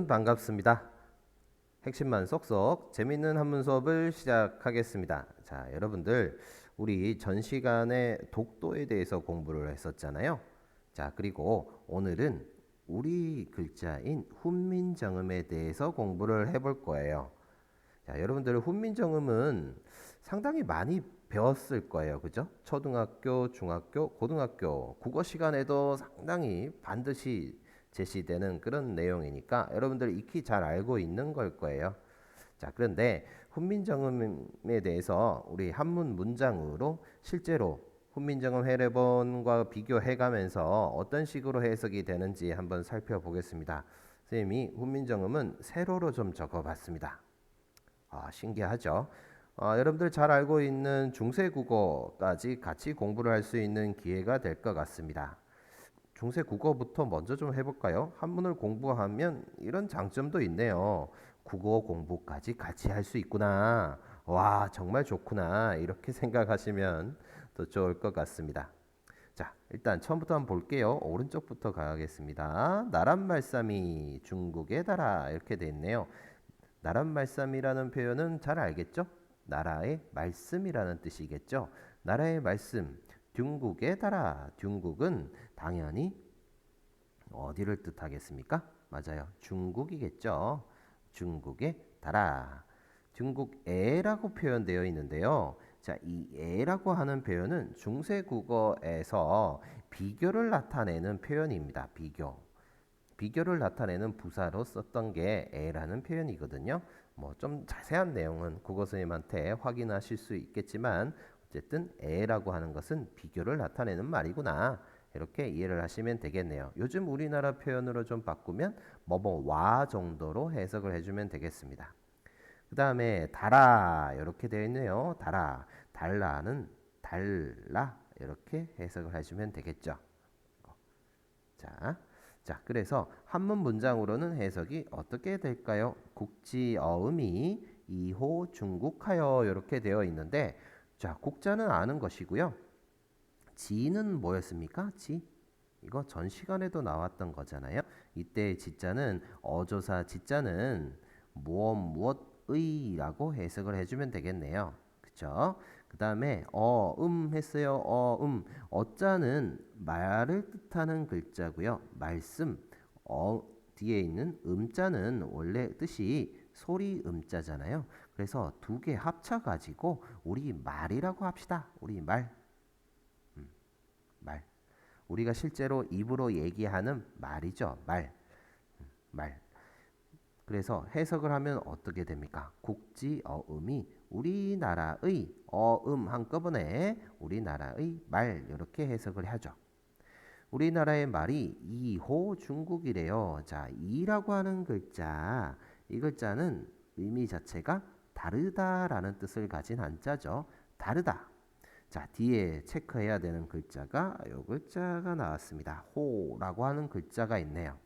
여러분 반갑습니다. 핵심만 쏙쏙 재밌는 한문 수업을 시작하겠습니다. 자, 여러분들 우리 전 시간에 독도에 대해서 공부를 했었잖아요. 자, 그리고 오늘은 우리 글자인 훈민정음에 대해서 공부를 해볼 거예요. 자, 여러분들 훈민정음은 상당히 많이 배웠을 거예요. 그죠? 초등학교, 중학교, 고등학교 국어 시간에도 상당히 반드시 제시되는 그런 내용이니까 여러분들 익히 잘 알고 있는 걸 거예요. 자, 그런데 훈민정음에 대해서 우리 한문 문장으로 실제로 훈민정음 해례본과 비교해가면서 어떤 식으로 해석이 되는지 한번 살펴보겠습니다. 선생님이 훈민정음은 세로로 좀 적어봤습니다. 신기하죠? 여러분들 잘 알고 있는 중세국어까지 같이 공부를 할 수 있는 기회가 될 것 같습니다. 중세국어부터 먼저 좀 해볼까요? 한문을 공부하면 이런 장점도 있네요. 국어 공부까지 같이 할 수 있구나. 와, 정말 좋구나. 이렇게 생각하시면 더 좋을 것 같습니다. 자, 일단 처음부터 한번 볼게요. 오른쪽부터 가겠습니다. 나란 말씀이 중국에 달아 이렇게 돼 있네요. 나란 말씀이라는 표현은 잘 알겠죠? 나라의 말씀이라는 뜻이겠죠. 나라의 말씀, 중국에 달아. 중국은 당연히 어디를 뜻하겠습니까? 맞아요. 중국이겠죠. 중국에 달아. 중국애라고 표현되어 있는데요. 자, 이 애라고 하는 표현은 중세국어에서 비교를 나타내는 표현입니다. 비교를 나타내는 부사로 썼던 게 애라는 표현이거든요. 뭐 좀 자세한 내용은 국어 선생님한테 확인하실 수 있겠지만 어쨌든 애라고 하는 것은 비교를 나타내는 말이구나. 이렇게 이해를 하시면 되겠네요. 요즘 우리나라 표현으로 좀 바꾸면 뭐뭐와 정도로 해석을 해주면 되겠습니다. 그 다음에 달아 이렇게 되어 있네요. 달아, 달라는 달라 이렇게 해석을 해주면 되겠죠. 자, 그래서 한문 문장으로는 해석이 어떻게 될까요? 국지어음이 이호 중국하여 이렇게 되어 있는데, 자, 국자는 아는 것이고요. 지는 뭐였습니까? 지. 이거 전 시간에도 나왔던 거잖아요. 이때 지자는 어조사 지자는 무엇의라고 해석을 해주면 되겠네요. 그쵸? 그 다음에 했어요. 어자는 말을 뜻하는 글자고요. 말씀 뒤에 있는 음자는 원래 뜻이 소리 음자잖아요. 그래서 두 개 합쳐 가지고 우리 말이라고 합시다. 우리 말. 우리가 실제로 입으로 얘기하는 말이죠. 말. 그래서 해석을 하면 어떻게 됩니까? 국지어음이 우리나라의 한꺼번에 우리나라의 말 이렇게 해석을 하죠. 우리나라의 말이 이호 중국이래요. 자, 이라고 하는 글자, 이 글자는 의미 자체가 다르다라는 뜻을 가진 한자죠. 다르다. 자, 뒤에 체크해야 되는 글자가 이 글자가 나왔습니다. 호라고 하는 글자가 있네요.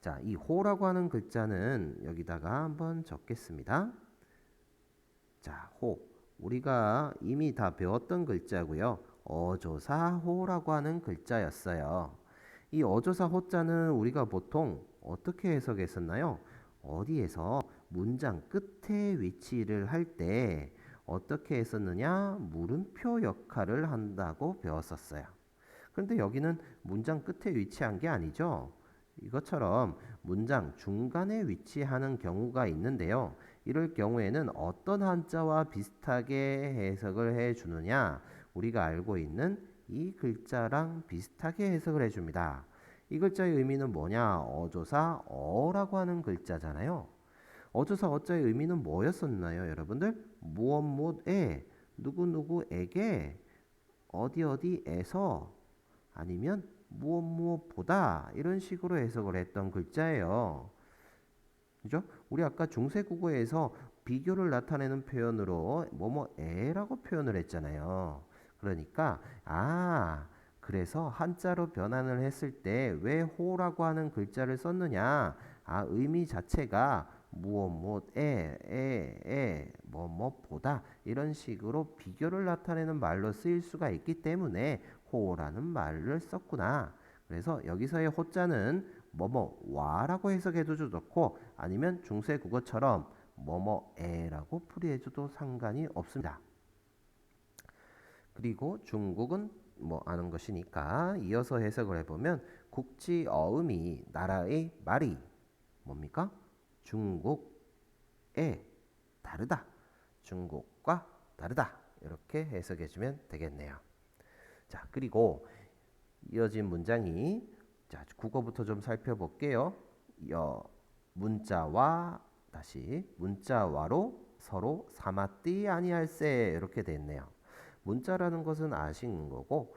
자, 이 호라고 하는 글자는 여기다가 한번 적겠습니다. 자, 호. 우리가 이미 다 배웠던 글자고요. 어조사 호라고 하는 글자였어요. 이 어조사 호자는 우리가 보통 어떻게 해석했었나요? 어디에서 문장 끝에 위치를 할 때 어떻게 했었느냐? 물음표 역할을 한다고 배웠었어요. 그런데 여기는 문장 끝에 위치한 게 아니죠. 이것처럼 문장 중간에 위치하는 경우가 있는데요. 이럴 경우에는 어떤 한자와 비슷하게 해석을 해 주느냐? 우리가 알고 있는 이 글자랑 비슷하게 해석을 해 줍니다. 이 글자의 의미는 뭐냐? 어조사 어라고 하는 글자잖아요. 어조사 어자의 의미는 뭐였었나요, 여러분들? 무엇무엇에 누구누구에게 어디어디에서 아니면 무엇무엇보다 이런 식으로 해석을 했던 글자예요. 그죠? 우리 아까 중세국어에서 비교를 나타내는 표현으로 뭐뭐에라고 표현을 했잖아요. 그러니까 그래서 한자로 변환을 했을 때 왜 호라고 하는 글자를 썼느냐? 의미 자체가 무엇무엇에 뭐뭐보다 이런 식으로 비교를 나타내는 말로 쓰일 수가 있기 때문에 호라는 말을 썼구나. 그래서 여기서의 호자는 뭐뭐와라고 해석해도 좋고 아니면 중세 국어처럼 뭐뭐에라고 풀이해줘도 상관이 없습니다. 그리고 중국은 뭐 아는 것이니까 이어서 해석을 해보면 국지 어음이 나라의 말이 뭡니까? 중국에 다르다. 중국과 다르다. 이렇게 해석해주면 되겠네요. 자, 그리고 이어진 문장이 자, 국어부터 좀 살펴볼게요. 문자와 다시 문자와로 서로 삼았디 아니할세 이렇게 됐네요. 문자라는 것은 아시는 거고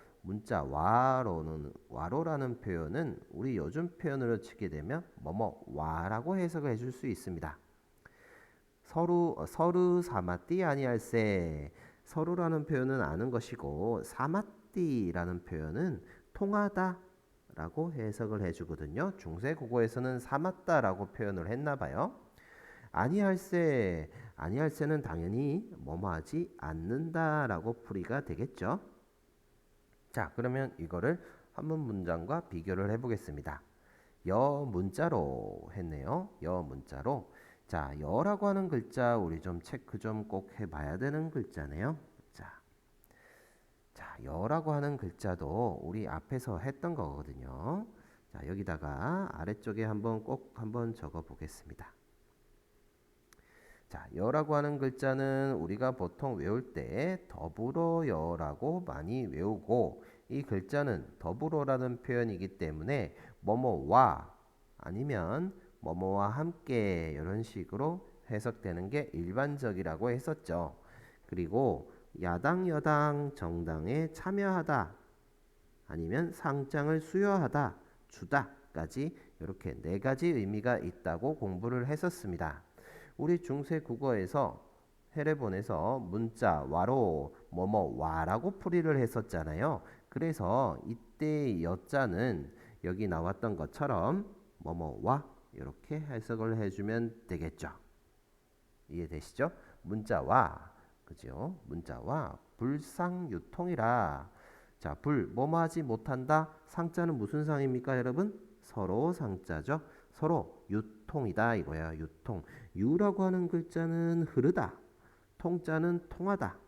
와로라는 표현은 우리 요즘 표현으로 치게 되면 와라고 해석을 해줄 수 있습니다. 서루 사마띠 아니할세 서루라는 표현은 아는 것이고 사마띠라는 표현은 통하다 라고 해석을 해주거든요. 중세 국어에서는 사맞다라고 표현을 했나봐요. 아니할세는 당연히 뭐뭐하지 않는다라고 풀이가 되겠죠. 자, 그러면 이거를 한문 문장과 비교를 해보겠습니다. 문자로 했네요. 문자로. 자, 여라고 하는 글자 우리 좀 체크 좀 꼭 해봐야 되는 글자네요. 자, 여라고 하는 글자도 우리 앞에서 했던 거거든요. 자, 여기다가 아래쪽에 꼭 한번 적어 보겠습니다. 자, 여라고 하는 글자는 우리가 보통 외울 때 더불어여라고 많이 외우고 이 글자는 더불어라는 표현이기 때문에 뭐뭐와 아니면 뭐뭐와 함께 이런 식으로 해석되는 게 일반적이라고 했었죠. 그리고 야당, 여당, 정당에 참여하다 아니면 상장을 수여하다, 주다까지 이렇게 4가지 의미가 있다고 공부를 했었습니다. 우리 중세 국어에서 해례본에서 문자와로 뭐뭐와라고 풀이를 했었잖아요. 그래서 이때 여자는 여기 나왔던 것처럼 뭐뭐와 이렇게 해석을 해주면 되겠죠. 이해되시죠? 문자와 그죠? 문자와 불상유통이라. 자, 뭐뭐 하지 못한다. 상자는 무슨 상입니까, 여러분? 서로 상자죠. 서로 유통이다 이거야. 유통. 유라고 하는 글자는 흐르다. 통자는 통하다.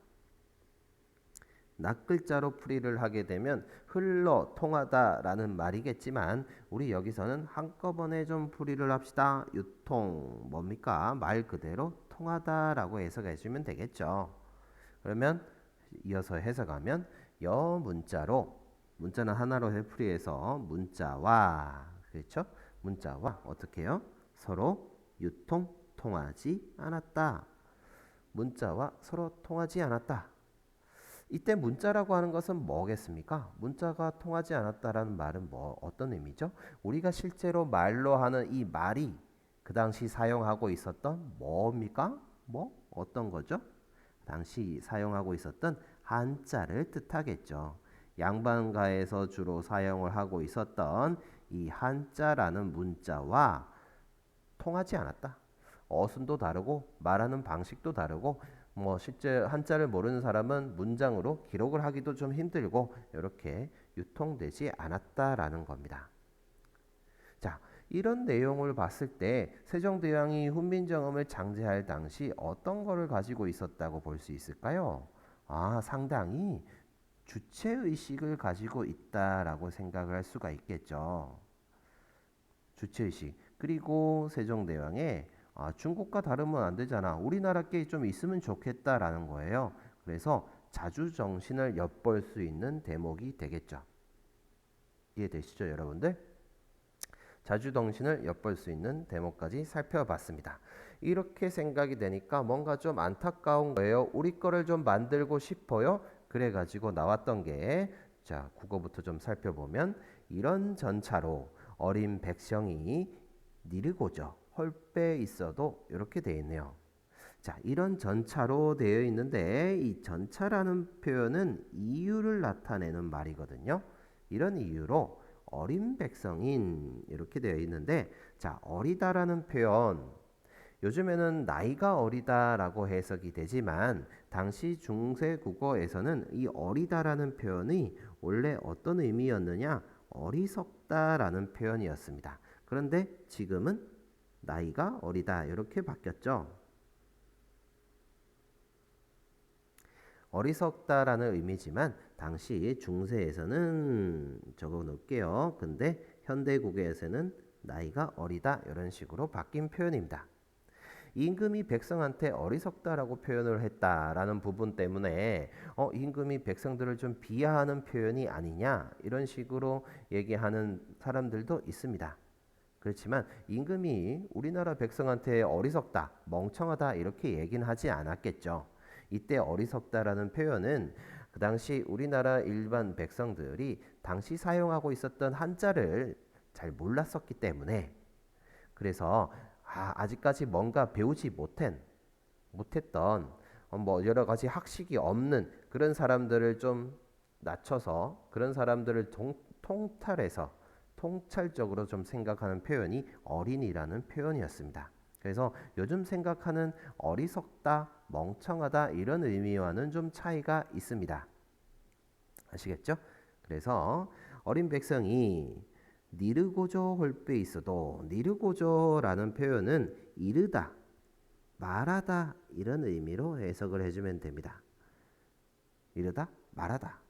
낱글자로 풀이를 하게 되면 흘러 통하다라는 말이겠지만 우리 여기서는 한꺼번에 좀 풀이를 합시다. 유통 뭡니까? 말 그대로 통하다라고 해석해 주면 되겠죠. 그러면 이어서 해석하면 문자로 문자는 하나로 풀이해서 문자와 그렇죠? 문자와 어떻게 해요? 서로 통하지 않았다. 문자와 서로 통하지 않았다. 이때 문자라고 하는 것은 뭐겠습니까? 문자가 통하지 않았다라는 말은 어떤 의미죠? 우리가 실제로 말로 하는 이 말이 그 당시 사용하고 있었던 뭡니까? 어떤 거죠? 당시 사용하고 있었던 한자를 뜻하겠죠. 양반가에서 주로 사용을 하고 있었던 이 한자라는 문자와 통하지 않았다. 어순도 다르고 말하는 방식도 다르고 실제 한자를 모르는 사람은 문장으로 기록을 하기도 좀 힘들고 이렇게 유통되지 않았다라는 겁니다. 자, 이런 내용을 봤을 때 세종대왕이 훈민정음을 창제할 당시 어떤 거를 가지고 있었다고 볼 수 있을까요? 상당히 주체의식을 가지고 있다라고 생각을 할 수가 있겠죠. 주체의식. 그리고 세종대왕의 중국과 다르면 안 되잖아. 우리나라 게 좀 있으면 좋겠다라는 거예요. 그래서 자주정신을 엿볼 수 있는 대목이 되겠죠. 이해되시죠, 여러분들? 자주정신을 엿볼 수 있는 대목까지 살펴봤습니다. 이렇게 생각이 되니까 뭔가 좀 안타까운 거예요. 우리 거를 좀 만들고 싶어요. 그래가지고 나왔던 게 자, 국어부터 좀 살펴보면 이런 전차로 어린 백성이 니르고저 헐빼 있어도 이렇게 되어 있네요. 자, 이런 전차로 되어 있는데 이 전차라는 표현은 이유를 나타내는 말이거든요. 이런 이유로 어린 백성인 이렇게 되어 있는데 자, 어리다라는 표현 요즘에는 나이가 어리다라고 해석이 되지만 당시 중세 국어에서는 이 어리다라는 표현이 원래 어떤 의미였느냐? 어리석다라는 표현이었습니다. 그런데 지금은 나이가 어리다 이렇게 바뀌었죠. 어리석다라는 의미지만 당시 중세에서는 적어 놓을게요. 근데 현대국에서는 나이가 어리다 이런 식으로 바뀐 표현입니다. 임금이 백성한테 어리석다라고 표현을 했다라는 부분 때문에 임금이 백성들을 좀 비하하는 표현이 아니냐 이런 식으로 얘기하는 사람들도 있습니다. 그렇지만 임금이 우리나라 백성한테 어리석다, 멍청하다 이렇게 얘기는 하지 않았겠죠. 이때 어리석다라는 표현은 그 당시 우리나라 일반 백성들이 당시 사용하고 있었던 한자를 잘 몰랐었기 때문에 그래서 아직까지 뭔가 배우지 못했던 뭐 여러 가지 학식이 없는 그런 사람들을 좀 낮춰서 그런 사람들을 통탈해서 통찰적으로 좀 생각하는 표현이 어린이라는 표현이었습니다. 그래서 요즘 생각하는 어리석다, 멍청하다 이런 의미와는 좀 차이가 있습니다. 아시겠죠? 그래서 어린 백성이 니르고저 홀빼 있어도 니르고저라는 표현은 이르다, 말하다 이런 의미로 해석을 해주면 됩니다. 이르다, 말하다.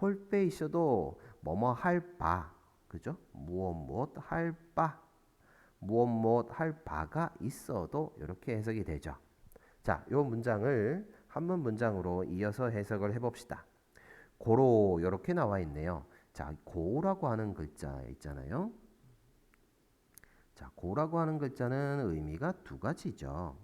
홀빼 있어도 뭐뭐 할 바, 그죠? 무엇 할 바, 무엇 할 바가 있어도 이렇게 해석이 되죠. 자, 요 문장을 한문 문장으로 이어서 해석을 해봅시다. 고로 이렇게 나와 있네요. 자, 고라고 하는 글자 있잖아요. 자, 고라고 하는 글자는 의미가 두 가지죠.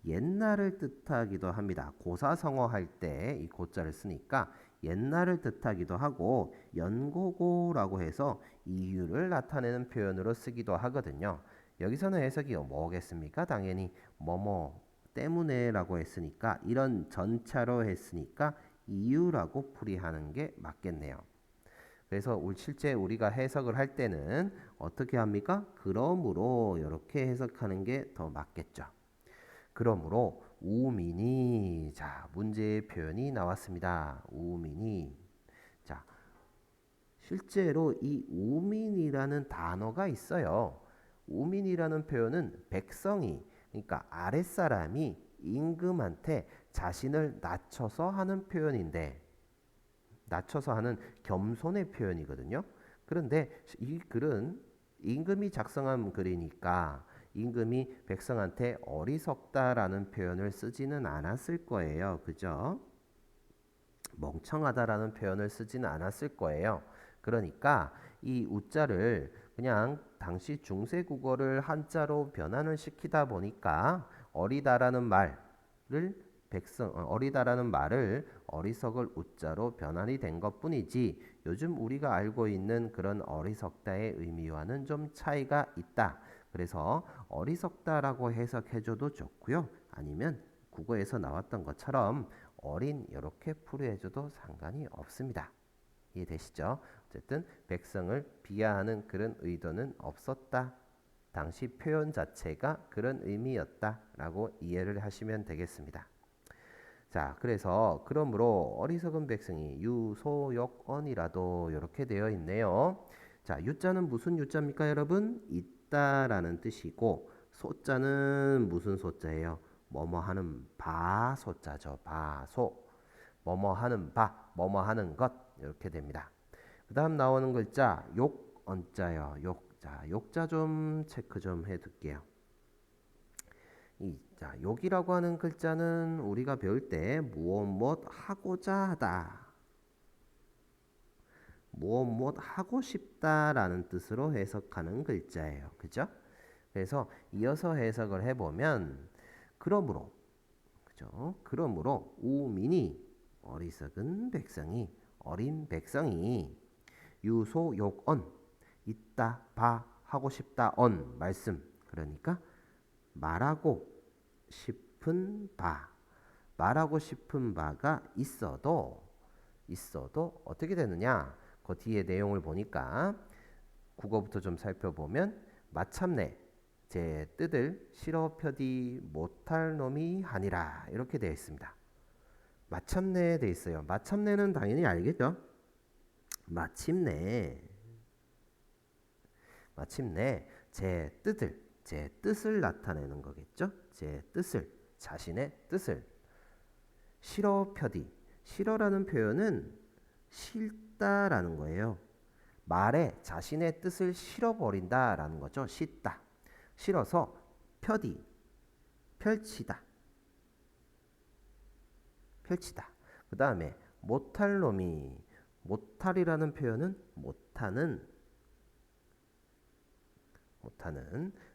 옛날을 뜻하기도 합니다. 고사성어 할 때 이 고자를 쓰니까 옛날을 뜻하기도 하고 연고고라고 해서 이유를 나타내는 표현으로 쓰기도 하거든요. 여기서는 해석이 뭐겠습니까? 당연히 뭐뭐 때문에라고 했으니까 이런 전차로 했으니까 이유라고 풀이하는 게 맞겠네요. 그래서 실제 우리가 해석을 할 때는 어떻게 합니까? 그러므로 이렇게 해석하는 게 더 맞겠죠. 그러므로 우민이 자 문제의 표현이 나왔습니다. 우민이 자 실제로 이 우민이라는 단어가 있어요. 우민이라는 표현은 백성이 그러니까 아랫사람이 임금한테 자신을 낮춰서 하는 표현인데 낮춰서 하는 겸손의 표현이거든요. 그런데 이 글은 임금이 작성한 글이니까 임금이 백성한테 어리석다라는 표현을 쓰지는 않았을 거예요. 그죠? 멍청하다라는 표현을 쓰지는 않았을 거예요. 그러니까 이 우자를 그냥 당시 중세 국어를 한자로 변환을 시키다 보니까 어리다라는 말을 어리다라는 말을 어리석을 우자로 변환이 된 것뿐이지 요즘 우리가 알고 있는 그런 어리석다의 의미와는 좀 차이가 있다. 그래서 어리석다라고 해석해줘도 좋고요. 아니면 국어에서 나왔던 것처럼 어린 이렇게 풀이해줘도 상관이 없습니다. 이해되시죠? 어쨌든 백성을 비하하는 그런 의도는 없었다. 당시 표현 자체가 그런 의미였다라고 이해를 하시면 되겠습니다. 자, 그래서 그러므로 어리석은 백성이 유소역언이라도 이렇게 되어 있네요. 자, 유자는 무슨 유자입니까, 여러분? 있다라는 뜻이고 소자는 무슨 소자예요? 뭐뭐 하는 바 소자죠. 바소. 뭐뭐 하는 바, 뭐뭐 하는 것 이렇게 됩니다. 그 다음 나오는 글자 욕언자요. 욕자. 욕자 좀 체크 좀 해둘게요. 자, 욕이라고 하는 글자는 우리가 배울 때 무엇 하고자 하다. 무엇 하고 싶다라는 뜻으로 해석하는 글자예요. 그죠? 그래서 이어서 해석을 해보면 그러므로 그죠? 그러므로 우민이 어리석은 백성이 어린 백성이 유소욕언 있다 바 하고 싶다 언 말씀 그러니까 말하고 싶은 바가 있어도 어떻게 되느냐? 그 뒤에 내용을 보니까 국어부터 좀 살펴보면 마참내 제 뜻을 실어 펴디 못할 놈이 하니라 이렇게 되어 있습니다. 마참내 되어 있어요. 마참내는 당연히 알겠죠? 마침내 마침내 제 뜻을 나타내는 거겠죠. 제 뜻을, 자신의 뜻을. 싫어펴디. 싫어라는 표현은 싫다라는 거예요. 말에 자신의 뜻을 싫어버린다라는 거죠. 싫다. 싫어서 펴디. 펼치다. 펼치다. 그 다음에 못할 놈이. 못할이라는 표현은 못하는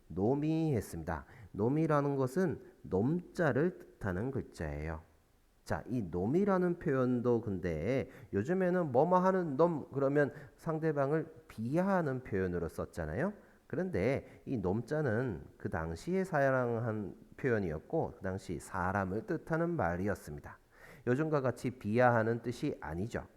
놈이 했습니다. 놈이라는 것은 놈자를 뜻하는 글자예요. 자, 이 놈이라는 표현도 근데 요즘에는 뭐뭐 하는 놈 그러면 상대방을 비하하는 표현으로 썼잖아요. 그런데 이 놈자는 그 당시에 사용한 표현이었고 그 당시 사람을 뜻하는 말이었습니다. 요즘과 같이 비하하는 뜻이 아니죠.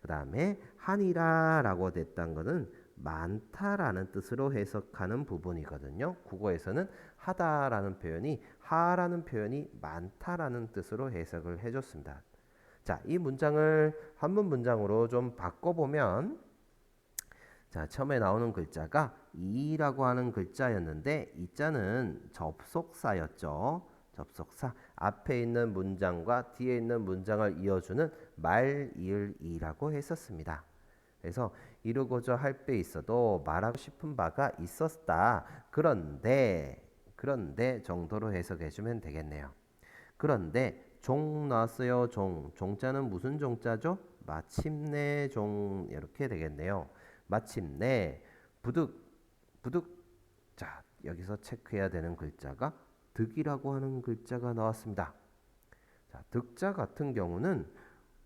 그 다음에 한이라라고 됐던 것은 많다라는 뜻으로 해석하는 부분이거든요. 국어에서는 하다라는 표현이 하라는 표현이 많다라는 뜻으로 해석을 해줬습니다. 자, 이 문장을 한문 문장으로 좀 바꿔보면 자, 처음에 나오는 글자가 이라고 하는 글자였는데 이 자는 접속사였죠. 접속사. 앞에 있는 문장과 뒤에 있는 문장을 이어주는 말, 이을, 이라고 했었습니다. 그래서 이루고자 할 때 있어도 말하고 싶은 바가 있었다. 그런데 정도로 해석해 주면 되겠네요. 그런데 종 나왔어요. 종자는 무슨 종자죠? 마침내 종 이렇게 되겠네요. 마침내 부득 자, 여기서 체크해야 되는 글자가 득이라고 하는 글자가 나왔습니다. 자, 득자 같은 경우는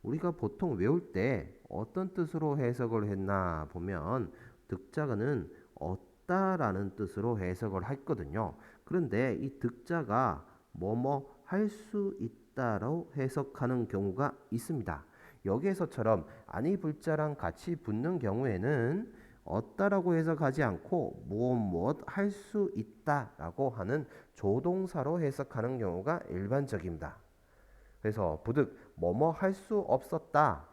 우리가 보통 외울 때 어떤 뜻으로 해석을 했나 보면 득자는 얻다라는 뜻으로 해석을 했거든요. 그런데 이 득자가 뭐뭐 할 수 있다로 해석하는 경우가 있습니다. 여기에서처럼 아니 불자랑 같이 붙는 경우에는 얻다라고 해석하지 않고 무엇 할 수 있다라고 하는 조동사로 해석하는 경우가 일반적입니다. 그래서 부득 뭐뭐 할 수 없었다.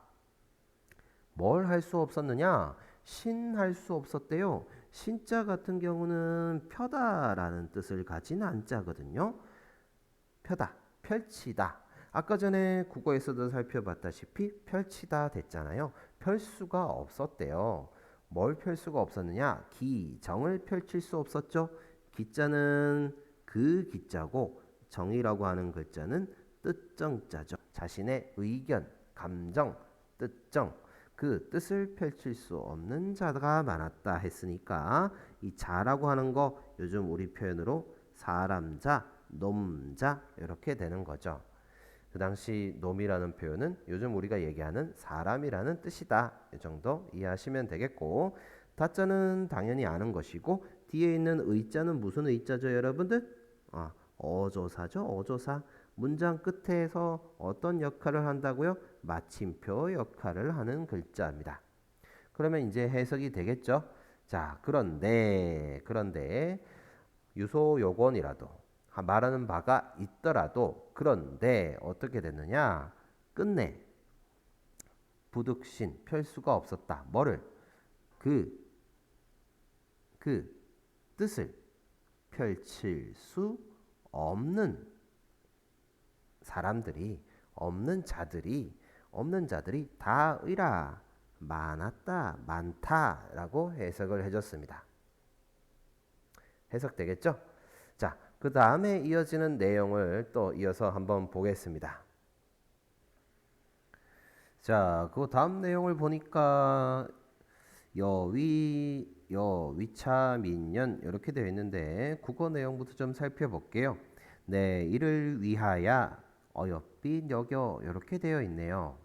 뭘 할 수 없었느냐? 신 할 수 없었대요. 신자 같은 경우는 펴다라는 뜻을 가진 한자거든요. 펴다, 펼치다. 아까 전에 국어에서도 살펴봤다시피 펼치다 됐잖아요. 펼 수가 없었대요. 뭘 펼 수가 없었느냐? 정을 펼칠 수 없었죠. 기자는 그 기자고 정이라고 하는 글자는 뜻정자죠. 자신의 의견, 감정, 뜻정 그 뜻을 펼칠 수 없는 자가 많았다 했으니까 이 자라고 하는 거 요즘 우리 표현으로 사람자, 놈자 이렇게 되는 거죠. 그 당시 놈이라는 표현은 요즘 우리가 얘기하는 사람이라는 뜻이다. 이 정도 이해하시면 되겠고 다자는 당연히 아는 것이고 뒤에 있는 의자는 무슨 의자죠 여러분들? 어조사죠. 어조사. 문장 끝에서 어떤 역할을 한다고요? 마침표 역할을 하는 글자입니다. 그러면 이제 해석이 되겠죠? 자, 그런데 유소 요건이라도 말하는 바가 있더라도 그런데 어떻게 됐느냐? 끝내 부득신 펼 수가 없었다. 뭐를? 그 뜻을 펼칠 수 없는 사람들이 없는 자들이 다의라 많다라고 해석을 해줬습니다. 해석되겠죠? 자, 그 다음에 이어지는 내용을 또 이어서 한번 보겠습니다. 자, 그 다음 내용을 보니까 여위차 민년 이렇게 되어 있는데 국어 내용부터 좀 살펴볼게요. 네, 이를 위하여 어여삐 여겨 이렇게 되어 있네요.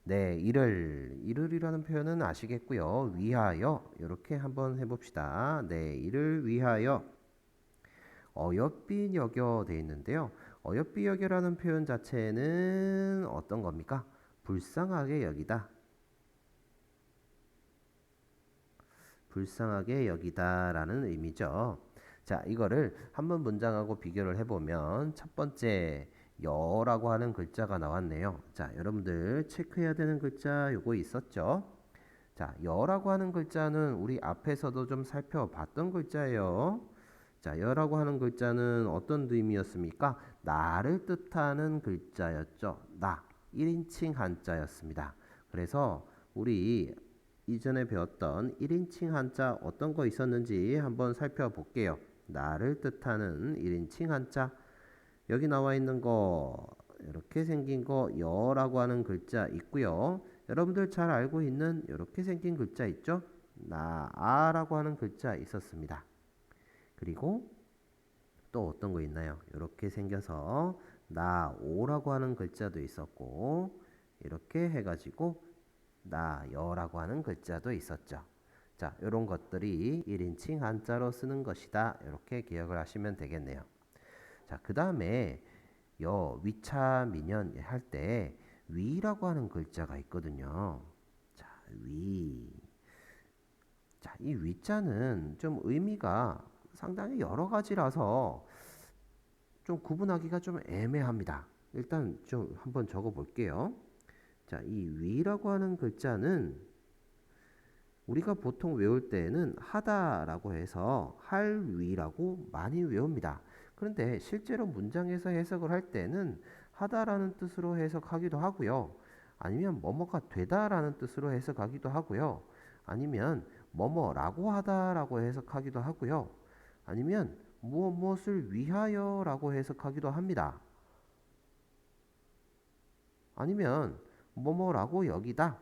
네, 이를이라는 표현은 아시겠고요. 위하여 이렇게 한번 해봅시다. 네, 이를 위하여 어여삐 여겨 되어 있는데요. 어여삐 여겨라는 표현 자체는 어떤 겁니까? 불쌍하게 여기다. 불쌍하게 여기다라는 의미죠. 자, 이거를 한문 문장하고 비교를 해보면 첫 번째 여라고 하는 글자가 나왔네요. 자, 여러분들 체크해야 되는 글자 요거 있었죠? 자, 여라고 하는 글자는 우리 앞에서도 좀 살펴봤던 글자예요. 자, 여라고 하는 글자는 어떤 의미였습니까? 나를 뜻하는 글자였죠. 나, 1인칭 한자였습니다. 그래서 우리 이전에 배웠던 1인칭 한자 어떤 거 있었는지 한번 살펴볼게요. 나를 뜻하는 1인칭 한자. 여기 나와 있는 거 이렇게 생긴 거 여라고 하는 글자 있고요. 여러분들 잘 알고 있는 이렇게 생긴 글자 있죠? 나아라고 하는 글자 있었습니다. 그리고 또 어떤 거 있나요? 이렇게 생겨서 나오라고 하는 글자도 있었고 이렇게 해가지고 나여라고 하는 글자도 있었죠. 자, 이런 것들이 1인칭 한자로 쓰는 것이다. 이렇게 기억을 하시면 되겠네요. 자, 그 다음에 위차 민연 할 때 위라고 하는 글자가 있거든요. 자, 위. 자, 이 위자는 좀 의미가 상당히 여러 가지라서 좀 구분하기가 좀 애매합니다. 일단 좀 한번 적어 볼게요. 자, 이 위라고 하는 글자는 우리가 보통 외울 때는 하다라고 해서 할 위라고 많이 외웁니다. 그런데 실제로 문장에서 해석을 할 때는 하다라는 뜻으로 해석하기도 하고요. 아니면 뭐뭐가 되다라는 뜻으로 해석하기도 하고요. 아니면 뭐뭐라고 하다라고 해석하기도 하고요. 아니면 무엇을 위하여라고 해석하기도 합니다. 아니면 뭐뭐라고 여기다,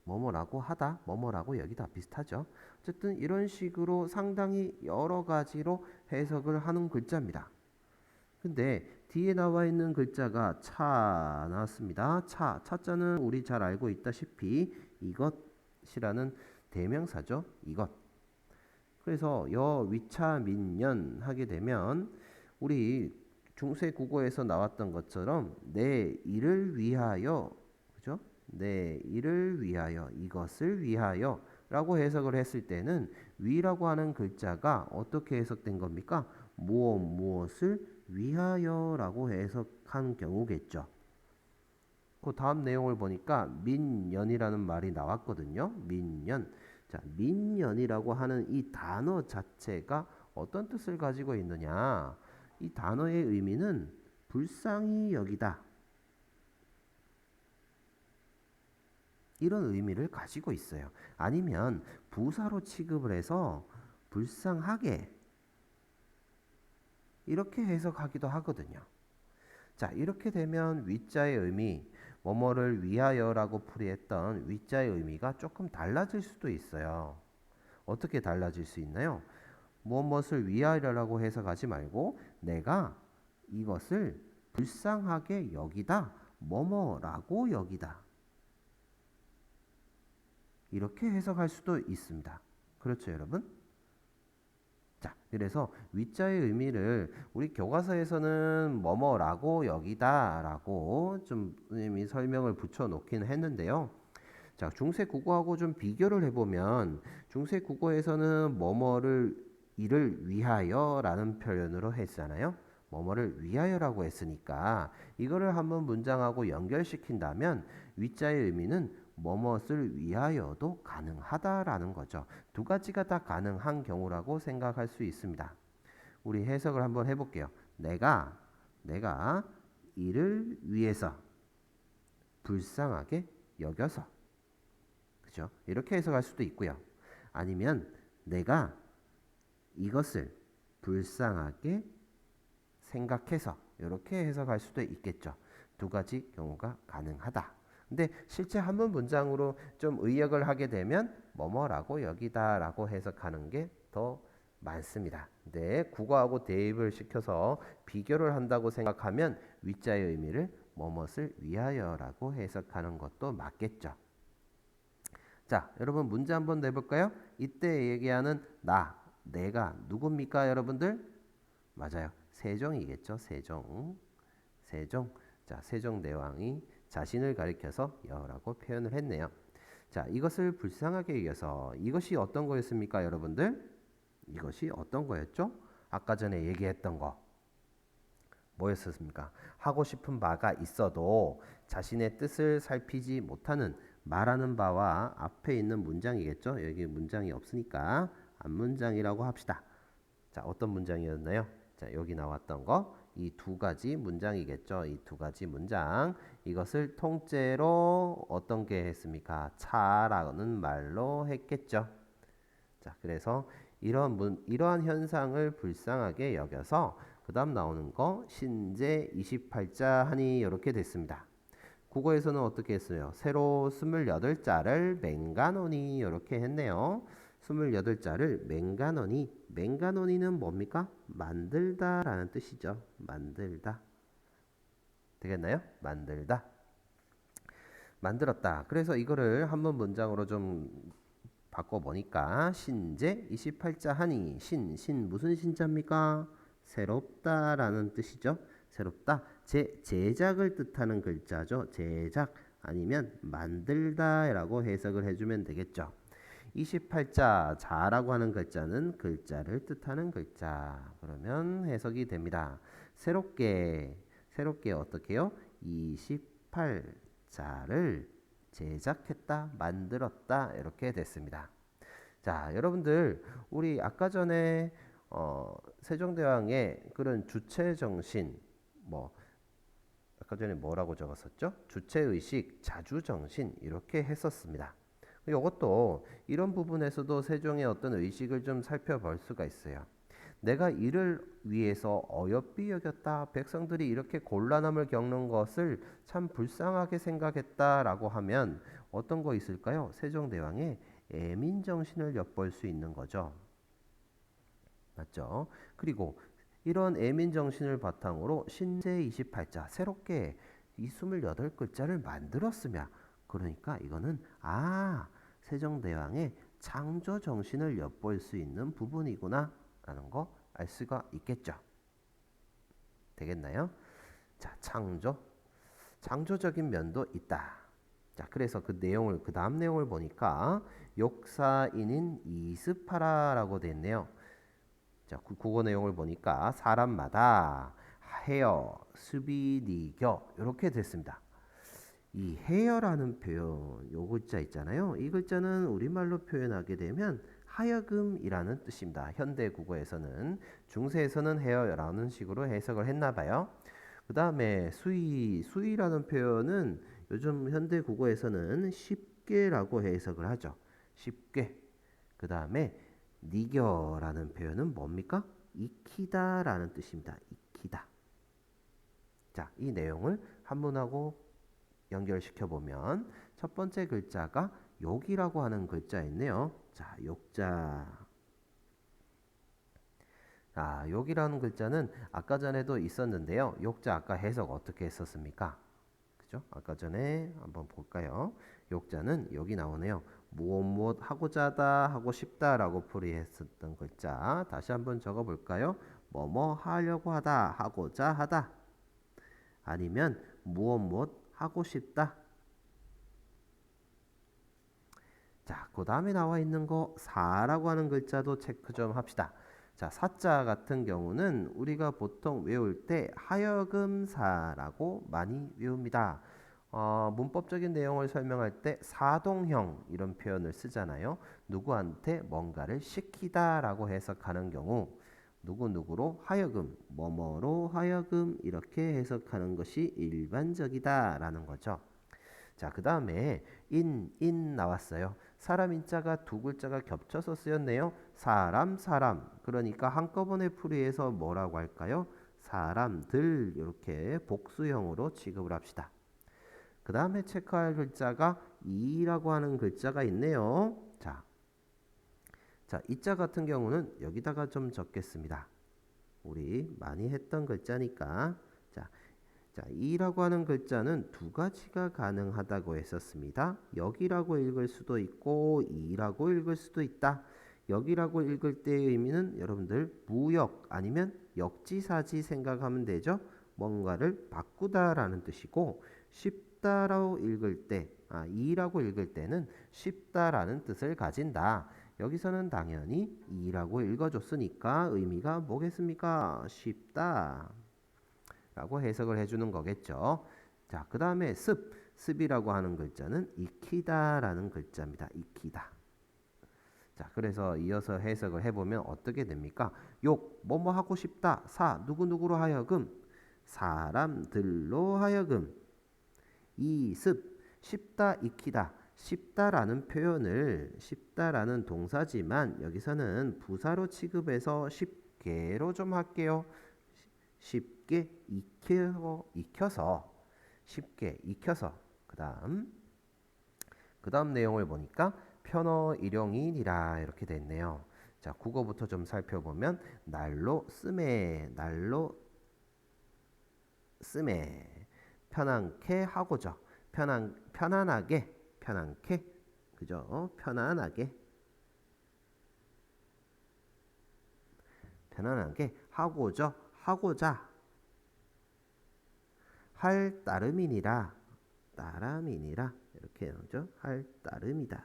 뭐뭐라고 하다, 뭐뭐라고 여기다 비슷하죠. 어쨌든 이런 식으로 상당히 여러 가지로 해석을 하는 글자입니다. 근데 뒤에 나와 있는 글자가 차 나왔습니다. 차자는 우리 잘 알고 있다시피 이것이라는 대명사죠. 이것. 그래서 위차 민연 하게 되면 우리 중세 국어에서 나왔던 것처럼 내 일을 위하여, 그죠? 내 일을 위하여, 이것을 위하여 라고 해석을 했을 때는 위라고 하는 글자가 어떻게 해석된 겁니까? 무엇을 위하여 라고 해석한 경우겠죠. 그 다음 내용을 보니까 민연이라는 말이 나왔거든요. 민연. 자, 민연이라고 하는 이 단어 자체가 어떤 뜻을 가지고 있느냐? 이 단어의 의미는 불쌍히 여기다. 이런 의미를 가지고 있어요. 아니면 부사로 취급을 해서 불쌍하게 이렇게 해석하기도 하거든요. 자, 이렇게 되면 위자의 의미, 뭐뭐를 위하여라고 풀이했던 위자의 의미가 조금 달라질 수도 있어요. 어떻게 달라질 수 있나요? 무엇을 위하여라고 해석하지 말고 내가 이것을 불쌍하게 여기다, 뭐뭐라고 여기다. 이렇게 해석할 수도 있습니다. 그렇죠, 여러분? 자, 그래서 위자의 의미를 우리 교과서에서는 뭐뭐라고 여기다라고 좀 이미 설명을 붙여 놓긴 했는데요. 자, 중세 국어하고 좀 비교를 해보면 중세 국어에서는 뭐뭐를 이를 위하여라는 표현으로 했잖아요. 뭐뭐를 위하여라고 했으니까 이거를 한번 문장하고 연결시킨다면 위자의 의미는 뭐뭇을 위하여도 가능하다라는 거죠. 두 가지가 다 가능한 경우라고 생각할 수 있습니다. 우리 해석을 한번 해볼게요. 내가 이를 위해서 불쌍하게 여겨서, 그죠? 이렇게 해석할 수도 있고요. 아니면 내가 이것을 불쌍하게 생각해서 이렇게 해석할 수도 있겠죠. 두 가지 경우가 가능하다. 근데 실제 한문 문장으로 좀 의역을 하게 되면 뭐뭐라고 여기다라고 해석하는 게 더 많습니다. 근데 국어하고 대입을 시켜서 비교를 한다고 생각하면 위자의 의미를 뭐뭇을 위하여라고 해석하는 것도 맞겠죠. 자, 여러분 문제 한번 내볼까요? 이때 얘기하는 내가 누굽니까, 여러분들? 맞아요. 세종이겠죠. 세종. 자, 세종대왕이 자신을 가리켜서 여라고 표현을 했네요. 자, 이것을 불쌍하게 여겨서 이것이 어떤 거였습니까, 여러분들? 이것이 어떤 거였죠? 아까 전에 얘기했던 거. 뭐였습니까? 하고 싶은 바가 있어도 자신의 뜻을 살피지 못하는 말하는 바와 앞에 있는 문장이겠죠. 여기 문장이 없으니까 앞문장이라고 합시다. 자, 어떤 문장이었나요? 자, 여기 나왔던 거, 이 두 가지 문장이겠죠. 이 두 가지 문장. 이것을 통째로 어떤 게 했습니까? 차라는 말로 했겠죠. 자, 그래서 이러한 현상을 불쌍하게 여겨서 그 다음 나오는 거 신제 28자 하니 이렇게 됐습니다. 국어에서는 어떻게 했어요? 새로 28자를 맹가노니 이렇게 했네요. 28자를 맹가노니, 맹가노니는 뭡니까? 만들다 라는 뜻이죠. 만들다. 되겠나요? 만들다. 만들었다. 그래서 이거를 한번 문장으로 좀 바꿔보니까 신제 28자 하니 신 무슨 신자입니까? 새롭다 라는 뜻이죠. 새롭다. 제작을 뜻하는 글자죠. 제작 아니면 만들다 라고 해석을 해주면 되겠죠. 28자 자라고 하는 글자는 글자를 뜻하는 글자. 그러면 해석이 됩니다. 새롭게 어떻게 해요? 28자를 제작했다, 만들었다 이렇게 됐습니다. 자, 여러분들 우리 아까 전에 세종대왕의 그런 주체정신 뭐 아까 전에 뭐라고 적었었죠? 주체의식, 자주정신 이렇게 했었습니다. 이것도 이런 부분에서도 세종의 어떤 의식을 좀 살펴볼 수가 있어요. 내가 이를 위해서 어여삐 여겼다. 백성들이 이렇게 곤란함을 겪는 것을 참 불쌍하게 생각했다라고 하면 어떤 거 있을까요? 세종대왕의 애민정신을 엿볼 수 있는 거죠. 맞죠? 그리고 이런 애민정신을 바탕으로 신제 28자 새롭게 이 28글자를 만들었으며 그러니까 이거는 세종대왕의 창조정신을 엿볼 수 있는 부분이구나 라는 거 알 수가 있겠죠. 되겠나요? 자, 창조적인 면도 있다. 자, 그래서 그 다음 내용을 보니까 욕사인인 이습하라라고 돼 있네요. 자, 국어 내용을 보니까 사람마다 헤어, 수비, 니겨 이렇게 됐습니다. 이 헤어라는 표현, 요 글자 있잖아요. 이 글자는 우리말로 표현하게 되면 하여금이라는 뜻입니다. 현대 국어에서는 중세에서는 헤어라는 식으로 해석을 했나 봐요. 그 다음에 수위라는 표현은 요즘 현대 국어에서는 쉽게라고 해석을 하죠. 쉽게. 그 다음에 니겨라는 표현은 뭡니까? 익히다라는 뜻입니다. 익히다. 자, 이 내용을 한문하고 연결시켜 보면 첫 번째 글자가 욕이라고 하는 글자였네요. 자, 욕자. 욕이라는 글자는 아까 전에도 있었는데요. 욕자 아까 해석 어떻게 했었습니까? 그죠? 아까 전에 한번 볼까요? 욕자는 여기 나오네요. 무엇 하고자 하다, 하고 싶다라고 풀이했었던 글자. 다시 한번 적어 볼까요? 뭐뭐 하려고 하다, 하고자 하다. 아니면 무엇 하고 싶다. 자, 그 다음에 나와 있는 거 사라고 하는 글자도 체크 좀 합시다. 자, 사자 같은 경우는 우리가 보통 외울 때 하여금사라고 많이 외웁니다. 문법적인 내용을 설명할 때 사동형 이런 표현을 쓰잖아요. 누구한테 뭔가를 시키다라고 해석하는 경우 누구누구로 하여금, 뭐뭐로 하여금 이렇게 해석하는 것이 일반적이다라는 거죠. 자, 그 다음에 인 나왔어요. 사람 인자가 두 글자가 겹쳐서 쓰였네요. 사람. 그러니까 한꺼번에 풀이해서 뭐라고 할까요? 사람들 이렇게 복수형으로 취급을 합시다. 그 다음에 체크할 글자가 이라고 하는 글자가 있네요. 자, 이자 같은 경우는 여기다가 좀 적겠습니다. 우리 많이 했던 글자니까. 자, 이라고 하는 글자는 두 가지가 가능하다고 했었습니다. 여기라고 읽을 수도 있고 이라고 읽을 수도 있다. 여기라고 읽을 때의 의미는 여러분들 무역 아니면 역지사지 생각하면 되죠. 뭔가를 바꾸다라는 뜻이고 쉽다라고 읽을 때, 이라고 읽을 때는 쉽다라는 뜻을 가진다. 여기서는 당연히 이라고 읽어줬으니까 의미가 뭐겠습니까? 쉽다 라고 해석을 해주는 거겠죠. 자, 그 다음에 습이라고 하는 글자는 익히다라는 글자입니다. 익히다. 자, 그래서 이어서 해석을 해보면 어떻게 됩니까? 욕, 뭐뭐 하고 싶다. 사, 누구누구로 하여금. 사람들로 하여금. 이습, 쉽다, 익히다. 쉽다라는 표현을 쉽다라는 동사지만 여기서는 부사로 취급해서 쉽게로 좀 할게요. 쉽게 익혀서 쉽게 익혀서 그다음 내용을 보니까 편어 일용이니라 이렇게 됐네요. 자, 국어부터 좀 살펴보면 날로 쓰매 편안케 하고자 편안하게 그죠? 편안하게 하고자 할 따름이니라 이렇게 나오죠. 할 따름이다.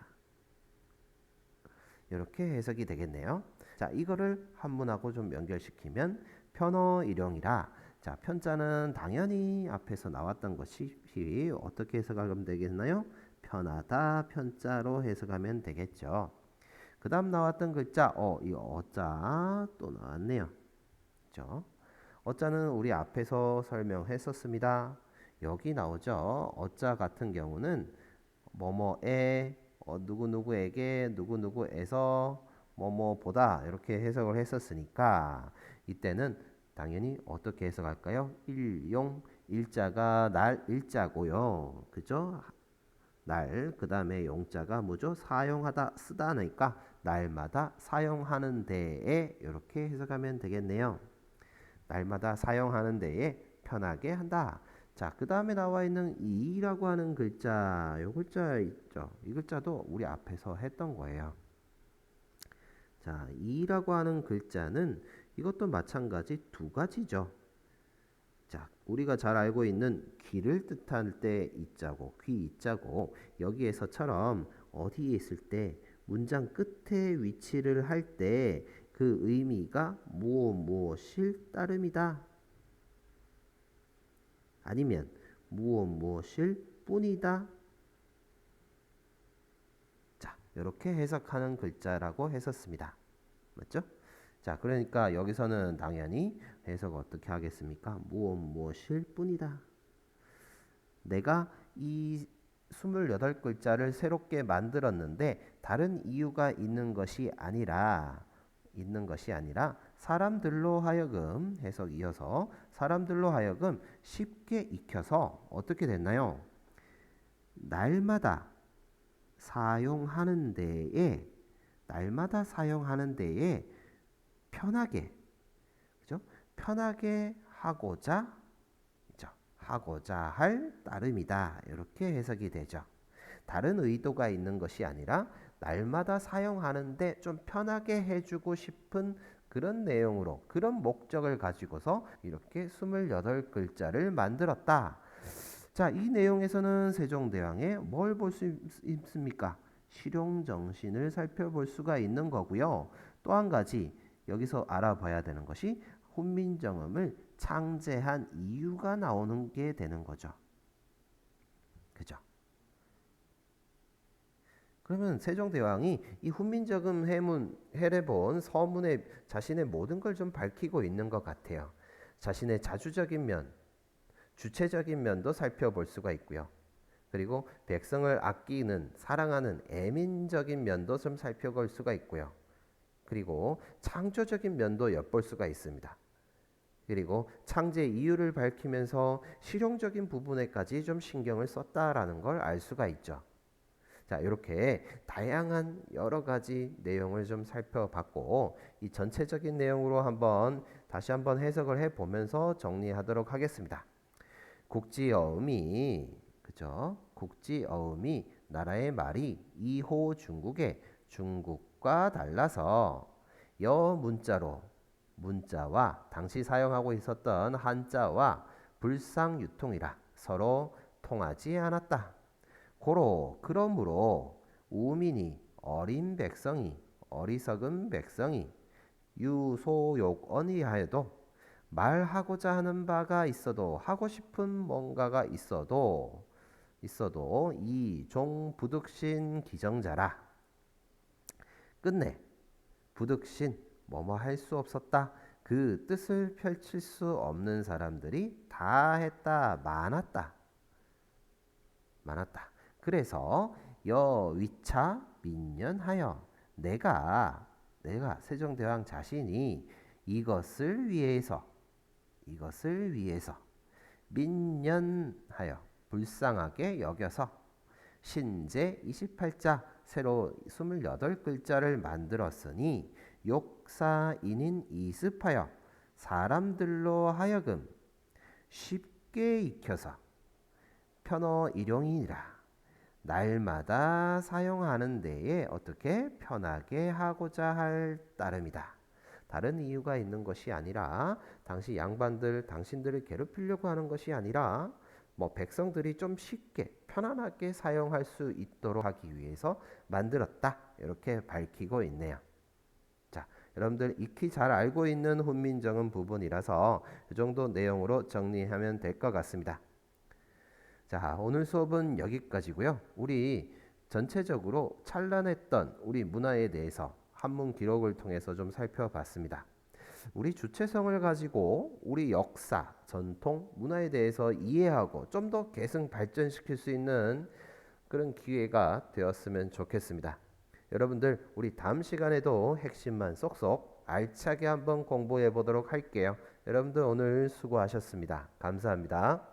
이렇게 해석이 되겠네요. 자, 이거를 한문하고 좀 연결시키면 편어 일용이라. 자, 편자는 당연히 앞에서 나왔던 것이 어떻게 해석하면 되겠나요? 편하다 편자로 해석하면 되겠죠. 그 다음 나왔던 글자 이 어자 또 나왔네요. 그죠? 어자는 우리 앞에서 설명했었습니다. 여기 나오죠. 어자 같은 경우는 뭐뭐에 누구누구에게 누구누구에서 뭐뭐보다 이렇게 해석을 했었으니까 이때는 당연히 어떻게 해석할까요? 일용 일자가 날 일자고요. 그죠? 날 그 다음에 용자가 뭐죠? 사용하다 쓰다니까 날마다 사용하는 데에 이렇게 해석하면 되겠네요. 날마다 사용하는 데에 편하게 한다. 자, 그 다음에 나와 있는 이라고 하는 글자, 이 글자 있죠. 이 글자도 우리 앞에서 했던 거예요. 자, 이라고 하는 글자는 이것도 마찬가지 두 가지죠. 자, 우리가 잘 알고 있는 귀를 뜻할 때 이자고 귀 이자고 여기에서처럼 어디에 있을 때 문장 끝에 위치를 할 때 그 의미가 무엇일 따름이다. 아니면 무엇일 뿐이다. 자, 이렇게 해석하는 글자라고 했었습니다. 맞죠? 자, 그러니까 여기서는 당연히 해석 어떻게 하겠습니까? 무엇일 뿐이다. 내가 이 28글자를 새롭게 만들었는데 다른 이유가 있는 것이 아니라 사람들로 하여금 해석 이어서 사람들로 하여금 쉽게 익혀서 어떻게 됐나요? 날마다 사용하는 데에 편하게 그죠? 편하게 하고자 할 따름이다. 이렇게 해석이 되죠. 다른 의도가 있는 것이 아니라 날마다 사용하는데 좀 편하게 해주고 싶은 그런 내용으로 그런 목적을 가지고서 이렇게 28글자를 만들었다. 자, 이 내용에서는 세종대왕의 뭘 볼 수 있습니까? 실용정신을 살펴볼 수가 있는 거고요. 또 한 가지 여기서 알아봐야 되는 것이 훈민정음을 창제한 이유가 나오는 게 되는 거죠. 그죠? 그러면 세종대왕이 이 훈민정음 해례본 서문에 자신의 모든 걸 좀 밝히고 있는 것 같아요. 자신의 자주적인 면, 주체적인 면도 살펴볼 수가 있고요. 그리고 백성을 아끼는, 사랑하는 애민적인 면도 좀 살펴볼 수가 있고요. 그리고 창조적인 면도 엿볼 수가 있습니다. 그리고 창제 이유를 밝히면서 실용적인 부분에까지 좀 신경을 썼다라는 걸 알 수가 있죠. 자, 이렇게 다양한 여러 가지 내용을 좀 살펴봤고 이 전체적인 내용으로 다시 한번 해석을 해보면서 정리하도록 하겠습니다. 국지어음이 그죠? 국지어음이 나라의 말이 이호 중국과 달라서 여 문자와 당시 사용하고 있었던 한자와 불상유통이라 서로 통하지 않았다. 그러므로 우민이 어리석은 백성이 유소욕언이하여도 말하고자 하는 바가 있어도 하고 싶은 뭔가가 있어도 있어도 이종 부득신 기정자라. 끝내 부득신 뭐뭐 할 수 없었다. 그 뜻을 펼칠 수 없는 사람들이 다 했다. 많았다. 많았다. 그래서 여위차 민년하여 내가 세종대왕 자신이 이것을 위해서 민년하여 불쌍하게 여겨서 신제 28자 새로 28글자를 만들었으니 욕사인인 이습하여 사람들로 하여금 쉽게 익혀서 편어일용이니라. 날마다 사용하는 데에 어떻게 편하게 하고자 할 따름이다. 다른 이유가 있는 것이 아니라 당시 양반들 당신들을 괴롭히려고 하는 것이 아니라 백성들이 좀 쉽게 편안하게 사용할 수 있도록 하기 위해서 만들었다. 이렇게 밝히고 있네요. 자, 여러분들 익히 잘 알고 있는 훈민정음 부분이라서 이 정도 내용으로 정리하면 될 것 같습니다. 자, 오늘 수업은 여기까지고요. 우리 전체적으로 찬란했던 우리 문화에 대해서 한문 기록을 통해서 좀 살펴봤습니다. 우리 주체성을 가지고 우리 역사, 전통, 문화에 대해서 이해하고 좀 더 계승 발전시킬 수 있는 그런 기회가 되었으면 좋겠습니다. 여러분들 우리 다음 시간에도 핵심만 쏙쏙 알차게 한번 공부해 보도록 할게요. 여러분들 오늘 수고하셨습니다. 감사합니다.